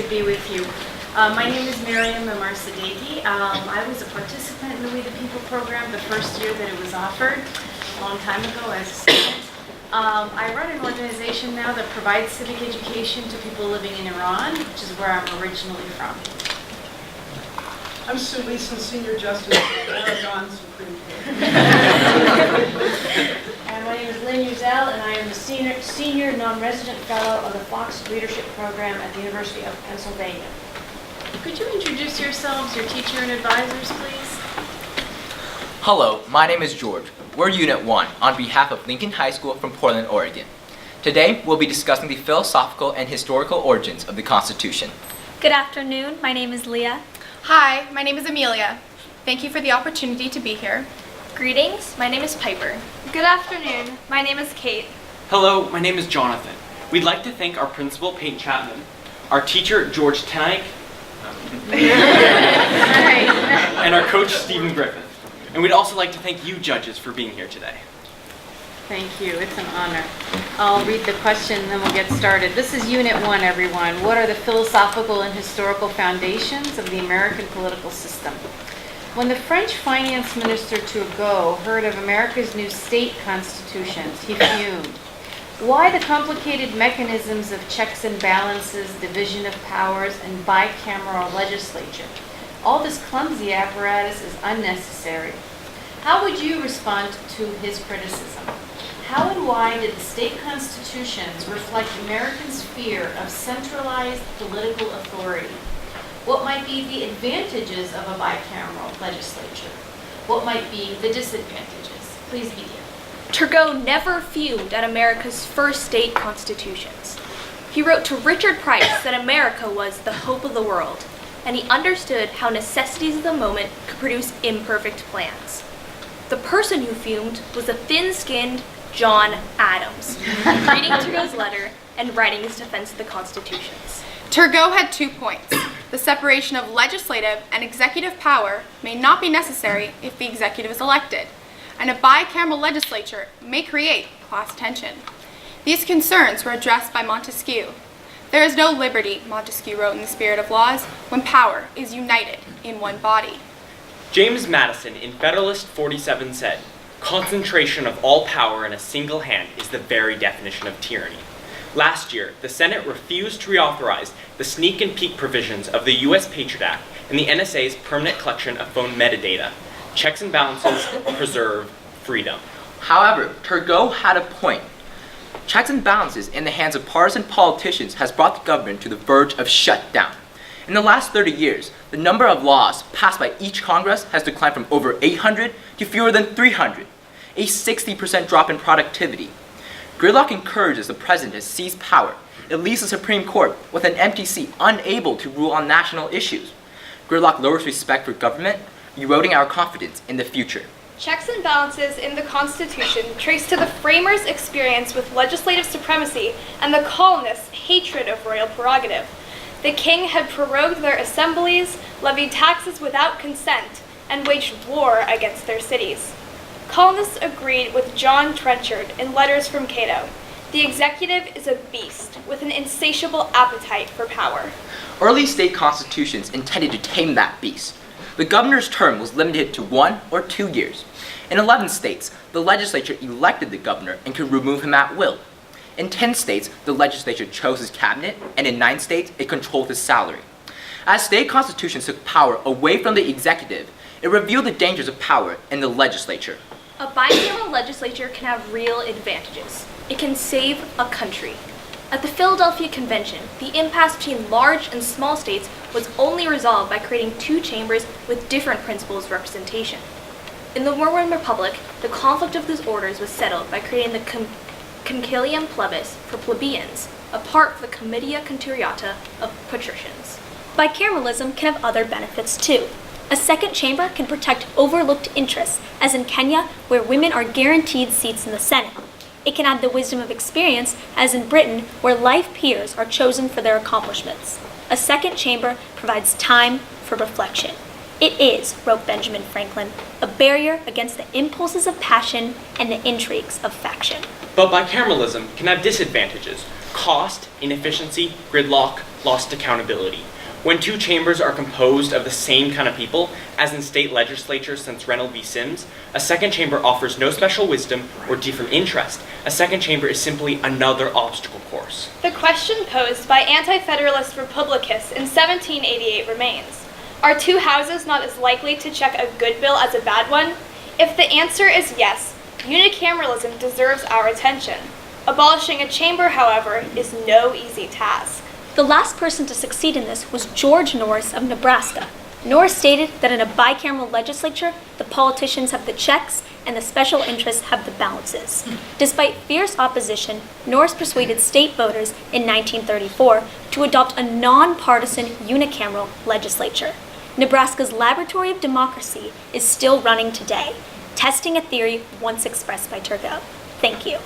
to be with you. My name is Miriam Amarsadeghi. I was a participant in the We the People program the first year that it was offered, a long time ago as a student. I run an organization now that provides civic education to people living in Iran, which is where I'm originally from. I'm Sue Leeson, Senior Justice at the Oregon Supreme Court. And my name is Lynn Uzel, and I am the senior non-resident fellow of the Fox Leadership Program at the University of Pennsylvania. Could you introduce yourselves, your teacher and advisors, please? Hello, my name is George. We're Unit 1 on behalf of Lincoln High School from Portland, Oregon. Today, we'll be discussing the philosophical and historical origins of the Constitution. Good afternoon, my name is Leah. Hi, my name is Amelia. Thank you for the opportunity to be here. Greetings, my name is Piper. Good afternoon, my name is Kate. Hello, my name is Jonathan. We'd like to thank our principal, Peyton Chapman, our teacher, George Tenike, and our coach, Stephen Griffin. And we'd also like to thank you, judges, for being here today. Thank you. It's an honor. I'll read the question and then we'll get started. This is Unit 1, everyone. What are the philosophical and historical foundations of the American political system? When the French finance minister Turgot heard of America's new state constitutions, he fumed. Why the complicated mechanisms of checks and balances, division of powers, and bicameral legislature? All this clumsy apparatus is unnecessary. How would you respond to his criticism? How and why did the state constitutions reflect Americans' fear of centralized political authority? What might be the advantages of a bicameral legislature? What might be the disadvantages? Please begin. Turgot never fumed at America's first state constitutions. He wrote to Richard Price that America was the hope of the world, and he understood how necessities of the moment could produce imperfect plans. The person who fumed was the thin-skinned John Adams, reading Turgot's letter and writing his defense of the constitutions. Turgot had 2 points. The separation of legislative and executive power may not be necessary if the executive is elected, and a bicameral legislature may create class tension. These concerns were addressed by Montesquieu. There is no liberty, Montesquieu wrote in The Spirit of Laws, when power is united in one body. James Madison in Federalist 47 said, "Concentration of all power in a single hand is the very definition of tyranny." Last year, the Senate refused to reauthorize the sneak and peek provisions of the U.S. Patriot Act and the NSA's permanent collection of phone metadata. Checks and balances preserve freedom. However, Turgot had a point. Checks and balances in the hands of partisan politicians has brought the government to the verge of shutdown. In the last 30 years, the number of laws passed by each Congress has declined from over 800 to fewer than 300, a 60% drop in productivity. Gridlock encourages the president to seize power. It leaves the Supreme Court with an empty seat, unable to rule on national issues. Gridlock lowers respect for government, eroding our confidence in the future. Checks and balances in the Constitution trace to the framers' experience with legislative supremacy and the colonists' hatred of royal prerogative. The king had prorogued their assemblies, levied taxes without consent, and waged war against their cities. Colonists agreed with John Trenchard in Letters from Cato. The executive is a beast with an insatiable appetite for power. Early state constitutions intended to tame that beast. The governor's term was limited to 1 or 2 years. In 11 states, the legislature elected the governor and could remove him at will. In 10 states, the legislature chose his cabinet, and in 9 states, it controlled his salary. As state constitutions took power away from the executive, it revealed the dangers of power in the legislature. A bicameral legislature can have real advantages. It can save a country. At the Philadelphia Convention, the impasse between large and small states was only resolved by creating 2 chambers with different principles of representation. In the Roman Republic, the conflict of those orders was settled by creating the concilium plebis for plebeians, apart from the comitia centuriata of patricians. Bicameralism can have other benefits too. A second chamber can protect overlooked interests, as in Kenya, where women are guaranteed seats in the Senate. It can add the wisdom of experience, as in Britain, where life peers are chosen for their accomplishments. A second chamber provides time for reflection. It is, wrote Benjamin Franklin, a barrier against the impulses of passion and the intrigues of faction. But bicameralism can have disadvantages. Cost, inefficiency, gridlock, lost accountability. When two chambers are composed of the same kind of people, as in state legislatures since Reynolds v. Sims, a second chamber offers no special wisdom or different interest. A second chamber is simply another obstacle course. The question posed by anti-federalist Republicus in 1788 remains. Are two houses not as likely to check a good bill as a bad one? If the answer is yes, unicameralism deserves our attention. Abolishing a chamber, however, is no easy task. The last person to succeed in this was George Norris of Nebraska. Norris stated that in a bicameral legislature, the politicians have the checks and the special interests have the balances. Despite fierce opposition, Norris persuaded state voters in 1934 to adopt a nonpartisan unicameral legislature. Nebraska's laboratory of democracy is still running today, testing a theory once expressed by Turgot. Thank you.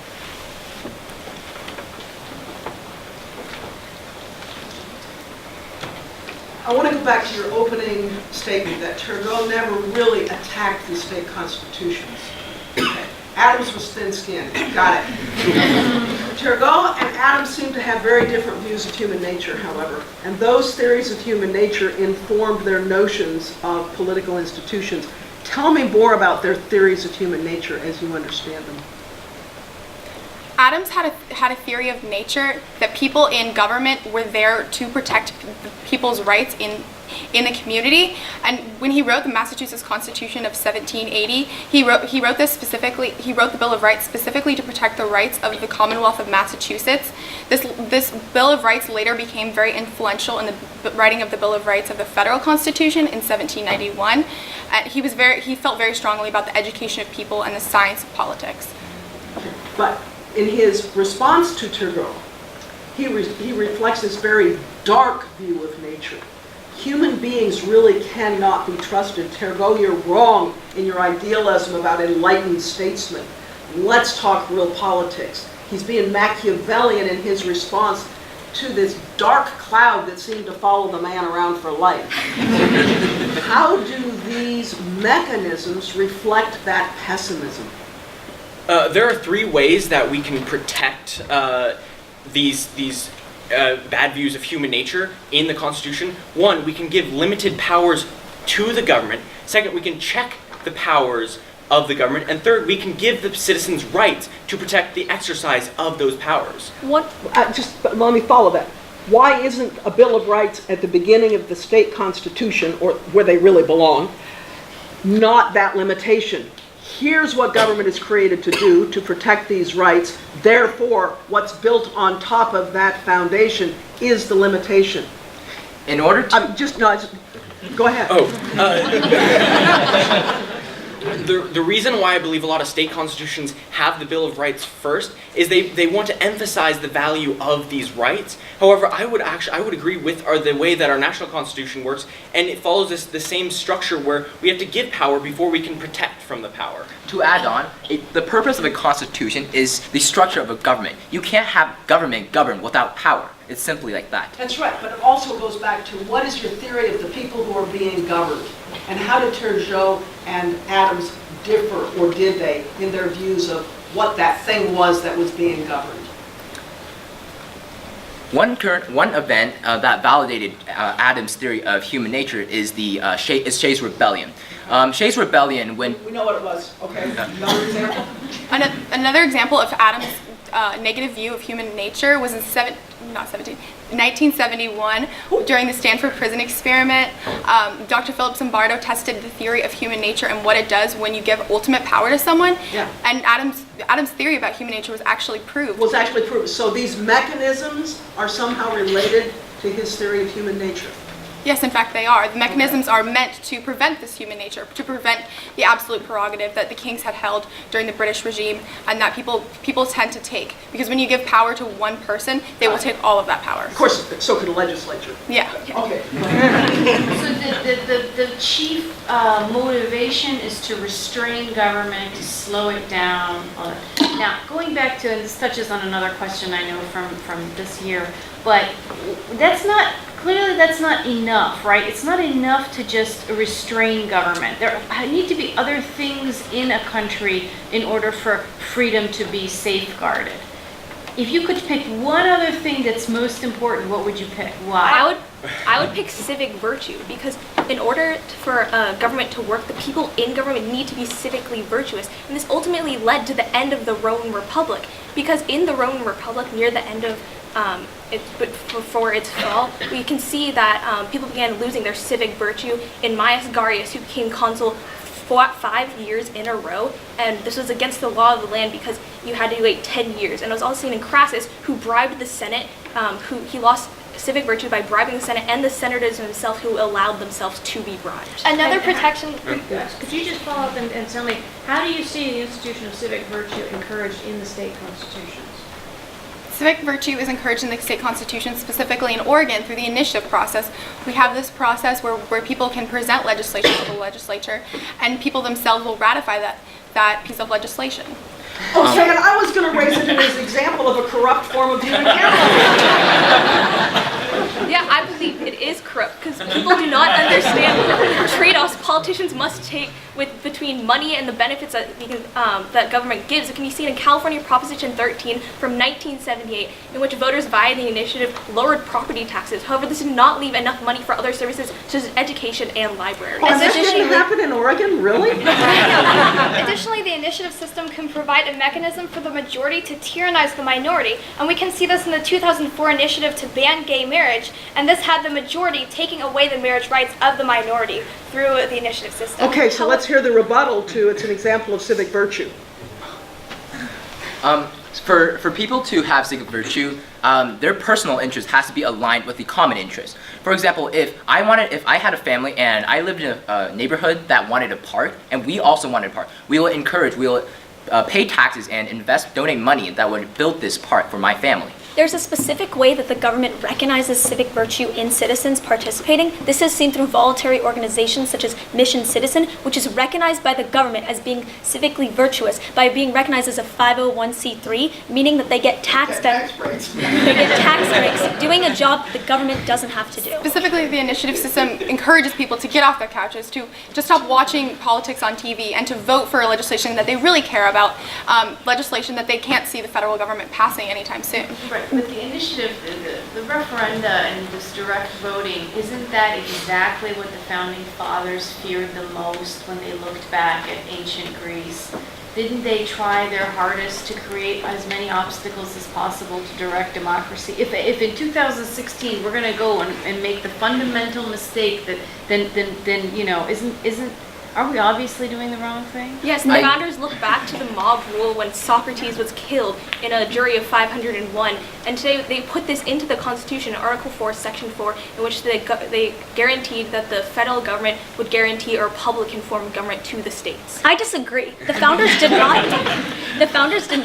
I want to go back to your opening statement that Turgot never really attacked the state constitutions. Okay. Adams was thin-skinned. Got it. Turgot and Adams seem to have very different views of human nature, however, and those theories of human nature informed their notions of political institutions. Tell me more about their theories of human nature as you understand them. Adams had a theory of nature that people in government were there to protect people's rights in the community. And when he wrote the Massachusetts Constitution of 1780, he wrote this specifically. He wrote the Bill of Rights specifically to protect the rights of the Commonwealth of Massachusetts. This Bill of Rights later became very influential in the writing of the Bill of Rights of the Federal Constitution in 1791. He felt very strongly about the education of people and the science of politics. But in his response to Turgot, he reflects this very dark view of nature. Human beings really cannot be trusted. Turgot, you're wrong in your idealism about enlightened statesmen. Let's talk real politics. He's being Machiavellian in his response to this dark cloud that seemed to follow the man around for life. How do these mechanisms reflect that pessimism? There are three ways that we can protect these bad views of human nature in the Constitution. One, we can give limited powers to the government. Second, we can check the powers of the government. And third, we can give the citizens rights to protect the exercise of those powers. Just let me follow that. Why isn't a Bill of Rights at the beginning of the state constitution, or where they really belong, not that limitation? Here's what government is created to do, to protect these rights. Therefore, what's built on top of that foundation is the limitation. In order to... Go ahead. The reason why I believe a lot of state constitutions have the Bill of Rights first is they want to emphasize the value of these rights. However, I would agree with the way that our national constitution works, and it follows the same structure where we have to give power before we can protect from the power. To add on, the purpose of a constitution is the structure of a government. You can't have government govern without power. It's simply like that. That's right, but it also goes back to what is your theory of the people who are being governed? And how did Turgot and Adams differ, or did they, in their views of what that thing was that was being governed? One event that validated Adams' theory of human nature is Shays' Rebellion. Shays' Rebellion, when... We know what it was. Okay, another example? Another example of Adams' negative view of human nature was in 1971, during the Stanford Prison Experiment. Dr. Philip Zimbardo tested the theory of human nature and what it does when you give ultimate power to someone. Yeah. And Adams' theory about human nature was actually proved. So these mechanisms are somehow related to his theory of human nature? Yes, in fact they are. The mechanisms are meant to prevent this human nature, to prevent the absolute prerogative that the kings have held during the British regime and that people tend to take. Because when you give power to one person, they will take all of that power. Of course, so could the legislature. Yeah. Okay. So the chief motivation is to restrain government, to slow it down. Now, going back to, and this touches on another question I know from this year, but that's not enough, right? It's not enough to just restrain government. There need to be other things in a country in order for freedom to be safeguarded. If you could pick one other thing that's most important, what would you pick? Why? I would pick civic virtue, because in order for government to work, the people in government need to be civically virtuous. And this ultimately led to the end of the Roman Republic, because in the Roman Republic, near the end of before its fall, we can see that people began losing their civic virtue. In Gaius Garius, who became consul 5 years in a row, and this was against the law of the land because you had to wait 10 years. And it was also seen in Crassus, who bribed the Senate, he lost civic virtue by bribing the Senate and the senators themselves, who allowed themselves to be bribed. Another protection. Could you just follow up and tell me, how do you see the institution of civic virtue encouraged in the state constitutions? Civic virtue is encouraged in the state constitution, specifically in Oregon, through the initiative process. We have this process where people can present legislation to the legislature, and people themselves will ratify that piece of legislation. Okay, and I was going to raise it as an example of a corrupt form of bicameral. Yeah, I believe it is corrupt, because people do not understand the trade-offs politicians must take between money and the benefits that government gives. It can be seen in California Proposition 13 from 1978, in which voters via the initiative lowered property taxes. However, this did not leave enough money for other services such as education and libraries. Oh, this didn't happen in Oregon, really? Additionally, the initiative system can provide a mechanism for the majority to tyrannize the minority, and we can see this in the 2004 initiative to ban gay marriage, and this had the majority taking away the marriage rights of the minority through the initiative system. Okay, so let's hear the rebuttal to it's an example of civic virtue. For people to have civic virtue, their personal interest has to be aligned with the common interest. For example, if I had a family and I lived in a neighborhood that wanted a park, and we also wanted a park, we will pay taxes and donate money that would build this park for my family. There's a specific way that the government recognizes civic virtue in citizens participating. This is seen through voluntary organizations such as Mission Citizen, which is recognized by the government as being civically virtuous by being recognized as a 501c3, meaning that they get tax breaks. They get tax breaks doing a job the government doesn't have to do. Specifically, the initiative system encourages people to get off their couches, to stop watching politics on TV, and to vote for legislation that they really care about, legislation that they can't see the federal government passing anytime soon. Right, but the initiative, the referenda and this direct voting, isn't that exactly what the founding fathers feared the most when they looked back at ancient Greece? Didn't they try their hardest to create as many obstacles as possible to direct democracy? If in 2016 we're going to go and make the fundamental mistake then are we obviously doing the wrong thing? Yes, and the founders look back to the mob rule when Socrates was killed in a jury of 501, and today they put this into the Constitution, Article 4, Section 4, in which they guaranteed that the federal government would guarantee a Republican form of government to the states. I disagree. The founders did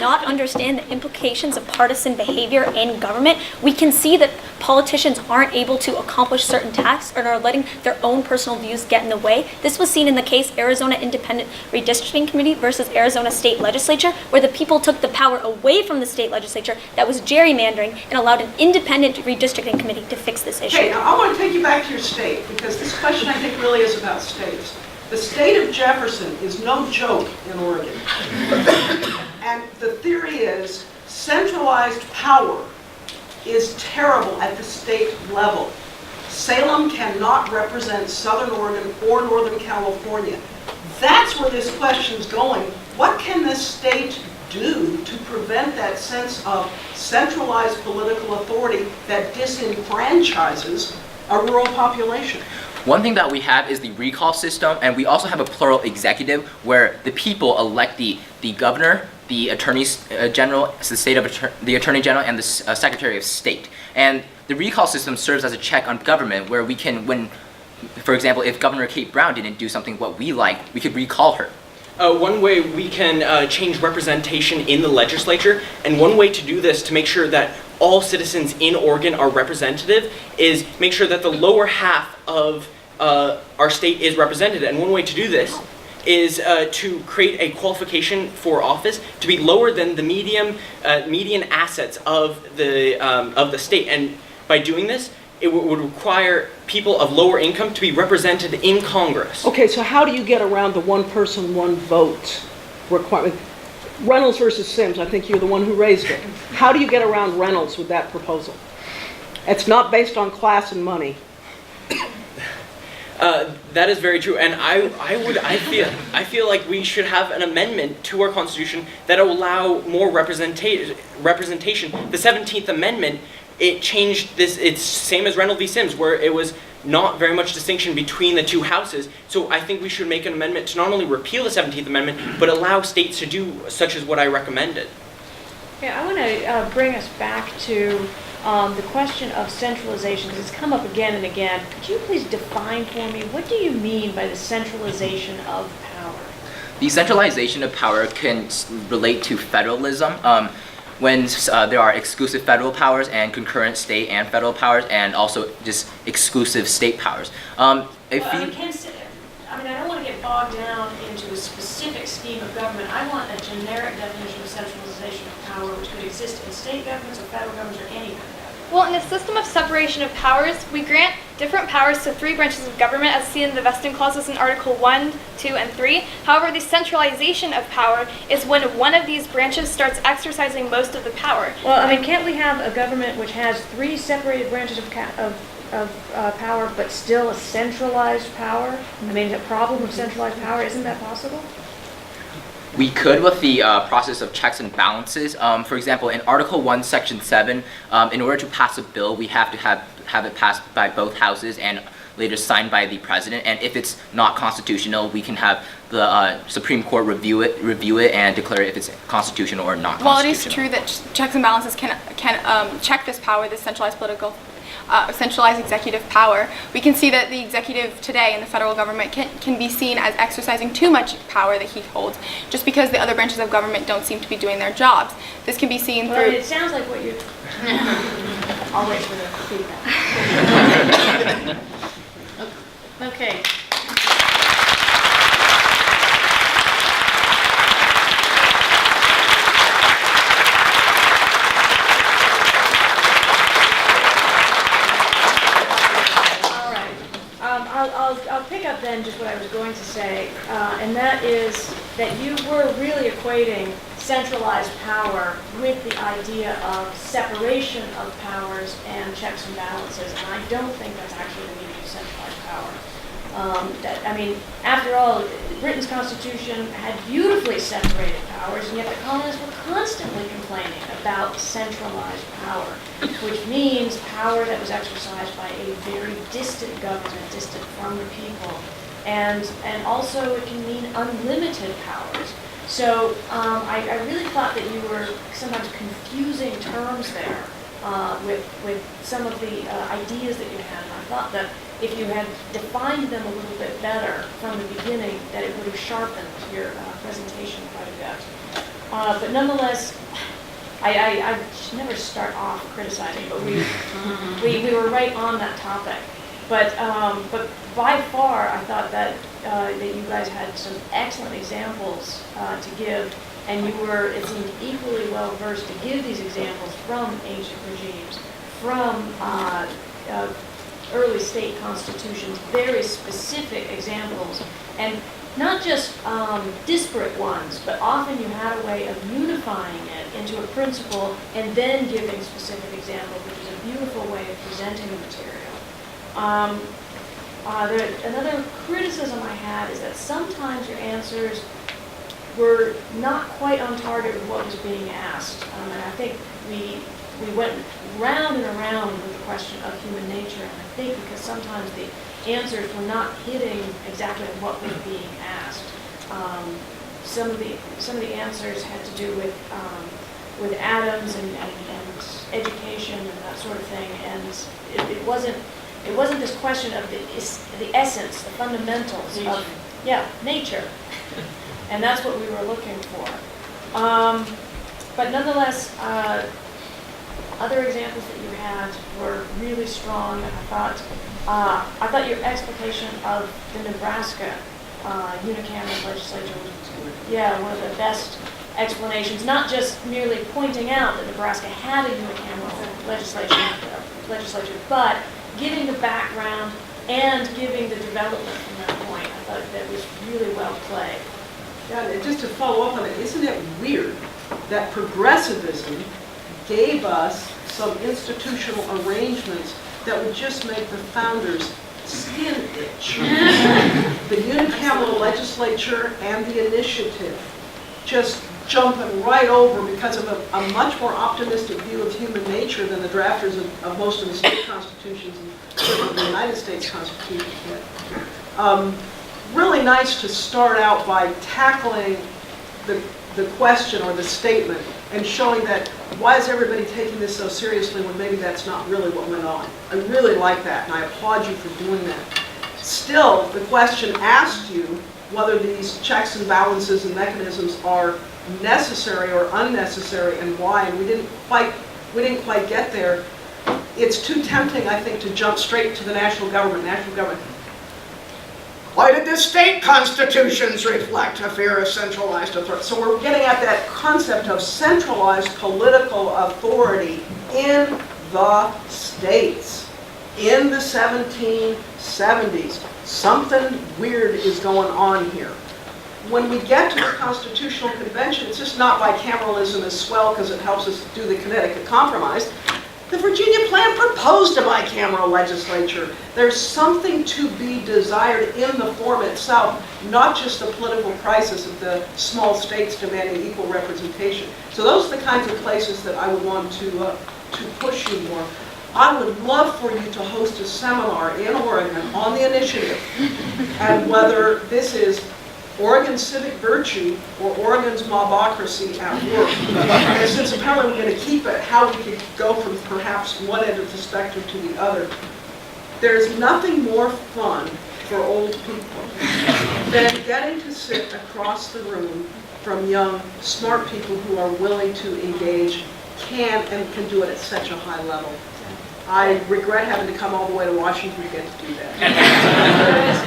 not understand the implications of partisan behavior in government. We can see that politicians aren't able to accomplish certain tasks and are letting their own personal views get in the way. This was seen in the case Arizona Independent Redistricting Committee versus Arizona State Legislature, where the people took the power away from the state legislature that was gerrymandering and allowed an independent redistricting committee to fix this issue. Okay, now I want to take you back to your state, because this question I think really is about states. The state of Jefferson is no joke in Oregon. And the theory is centralized power is terrible at the state level. Salem cannot represent Southern Oregon or Northern California. That's where this question's going. What can this state do to prevent that sense of centralized political authority that disenfranchises a rural population? One thing that we have is the recall system, and we also have a plural executive where the people elect the governor, the attorneys general, the attorney general, and the secretary of state. And the recall system serves as a check on government, where we can, for example, if Governor Kate Brown didn't do something what we like, we could recall her. One way we can change representation in the legislature, and one way to do this to make sure that all citizens in Oregon are representative, is make sure that the lower half of our state is represented. And one way to do this is to create a qualification for office to be lower than the median assets of the state. And by doing this, it would require people of lower income to be represented in Congress. Okay, so how do you get around the one person, one vote requirement? Reynolds versus Sims, I think you're the one who raised it. How do you get around Reynolds with that proposal? It's not based on class and money. That is very true, and I feel like we should have an amendment to our Constitution that will allow more representation. The 17th Amendment, it changed this. It's same as Reynolds v. Sims, where it was not very much distinction between the two houses. So I think we should make an amendment to not only repeal the 17th Amendment, but allow states to do such as what I recommended. Yeah, I want to bring us back to the question of centralization, because it's come up again and again. Could you please define for me, what do you mean by the centralization of power? The centralization of power can relate to federalism. When there are exclusive federal powers and concurrent state and federal powers, and also just exclusive state powers. I don't want to get bogged down into a specific scheme of government. I want a generic definition of centralization of power, which could exist in state governments or federal governments or any kind of government. Well, in a system of separation of powers, we grant different powers to 3 branches of government as seen in the vesting clauses in Article 1, 2, and 3. However, the centralization of power is when one of these branches starts exercising most of the power. Well, can't we have a government which has 3 separated branches of power, but still a centralized power? The problem of centralized power, isn't that possible? We could with the process of checks and balances. For example, in Article 1, Section 7, in order to pass a bill, we have to have it passed by both houses and later signed by the president. And if it's not constitutional, we can have the Supreme Court review it and declare if it's constitutional or not constitutional. While it is true that checks and balances can check this power, this centralized centralized executive power, we can see that the executive today in the federal government can be seen as exercising too much power that he holds, just because the other branches of government don't seem to be doing their jobs. This can be seen Well, through... it sounds like what you're... I'll wait for the feedback. Okay. I'll pick up then just what I was going to say, and that is that you were really equating centralized power with the idea of separation of powers and checks and balances, and I don't think that's actually the meaning of centralized power. After all, Britain's constitution had beautifully separated powers, and yet the colonists were constantly complaining about centralized power, which means power that was exercised by a very distant government, distant from the people, and also it can mean unlimited powers. So I really thought that you were sometimes confusing terms there with some of the ideas that you had, and I thought that if you had defined them a little bit better from the beginning, that it would have sharpened your presentation quite a bit. But nonetheless, I should never start off criticizing, but we were right on that topic. But by far, I thought that you guys had some excellent examples to give, and it seemed equally well versed to give these examples from ancient regimes, from early state constitutions, very specific examples, and not just disparate ones, but often you had a way of unifying it into a principle and then giving specific examples, which is a beautiful way of presenting the material. Another criticism I had is that sometimes your answers were not quite on target with what was being asked, and I think we went round and around with the question of human nature, and I think because sometimes the answers were not hitting exactly what was being asked. Some of the answers had to do with atoms and education and that sort of thing, and it wasn't this question of the essence, the fundamentals of nature, and that's what we were looking for. But nonetheless, other examples that you had were really strong, and I thought your explication of the Nebraska unicameral legislature was, one of the best explanations. Not just merely pointing out that Nebraska had a unicameral legislature, but giving the background and giving the development from that point. I thought that was really well played. And just to follow up on it, isn't it weird that progressivism gave us some institutional arrangements that would just make the founders skin itch? The unicameral legislature and the initiative just jumping right over because of a much more optimistic view of human nature than the drafters of most of the state constitutions and certainly the United States Constitution did. Really nice to start out by tackling the question or the statement and showing that why is everybody taking this so seriously when maybe that's not really what went on. I really like that, and I applaud you for doing that. Still, the question asked you whether these checks and balances and mechanisms are necessary or unnecessary and why, and we didn't quite get there. It's too tempting, I think, to jump straight to the national government. Why did the state constitutions reflect a fear of centralized authority? So we're getting at that concept of centralized political authority in the states in the 1770s. Something weird is going on here. When we get to the Constitutional Convention, it's just not bicameralism as swell because it helps us do the Connecticut Compromise. The Virginia Plan proposed a bicameral legislature. There's something to be desired in the form itself, not just the political crisis of the small states demanding equal representation. So those are the kinds of places that I would want to push you more. I would love for you to host a seminar in Oregon on the initiative and whether this is Oregon's civic virtue or Oregon's mobocracy at work. And since apparently we're going to keep it, how we could go from perhaps one end of the spectrum to the other. There's nothing more fun for old people than getting to sit across the room from young, smart people who are willing to engage, can do it at such a high level. I regret having to come all the way to Washington to get to do that.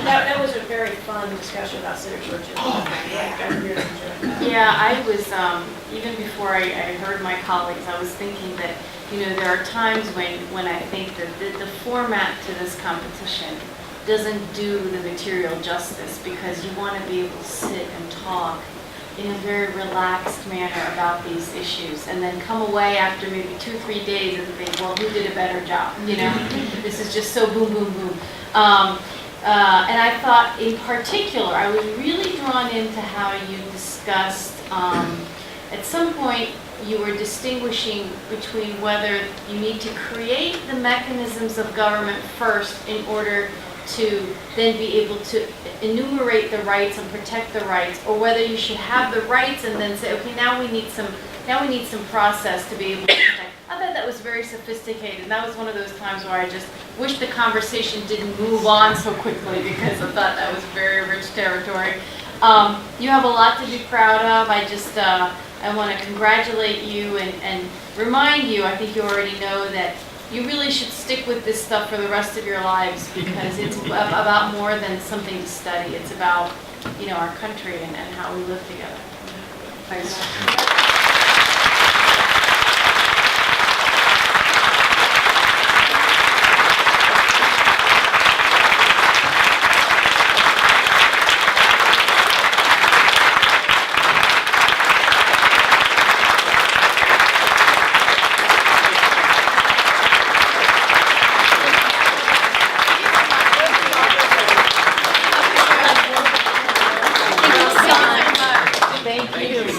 That was a very fun discussion about civic virtue. Oh, yeah. I really enjoyed that. Yeah, I was, even before I heard my colleagues, I was thinking that, there are times when I think that the format to this competition doesn't do the material justice because you want to be able to sit and talk in a very relaxed manner about these issues and then come away after maybe 2-3 days and think, well, who did a better job? This is just so boom, boom, boom. And I thought in particular, I was really drawn into how you discussed, at some point you were distinguishing between whether you need to create the mechanisms of government first in order to then be able to enumerate the rights and protect the rights, or whether you should have the rights and then say, okay, now we need some process to be able to protect. I thought that was very sophisticated, and that was one of those times where I just wish the conversation didn't move on so quickly because I thought that was very rich territory. You have a lot to be proud of. I want to congratulate you and remind you, I think you already know that you really should stick with this stuff for the rest of your lives because it's about more than something to study. It's about, our country and how we live together. Thanks.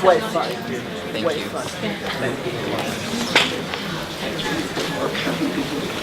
Way fun. Thank you. Way fun. Thank you.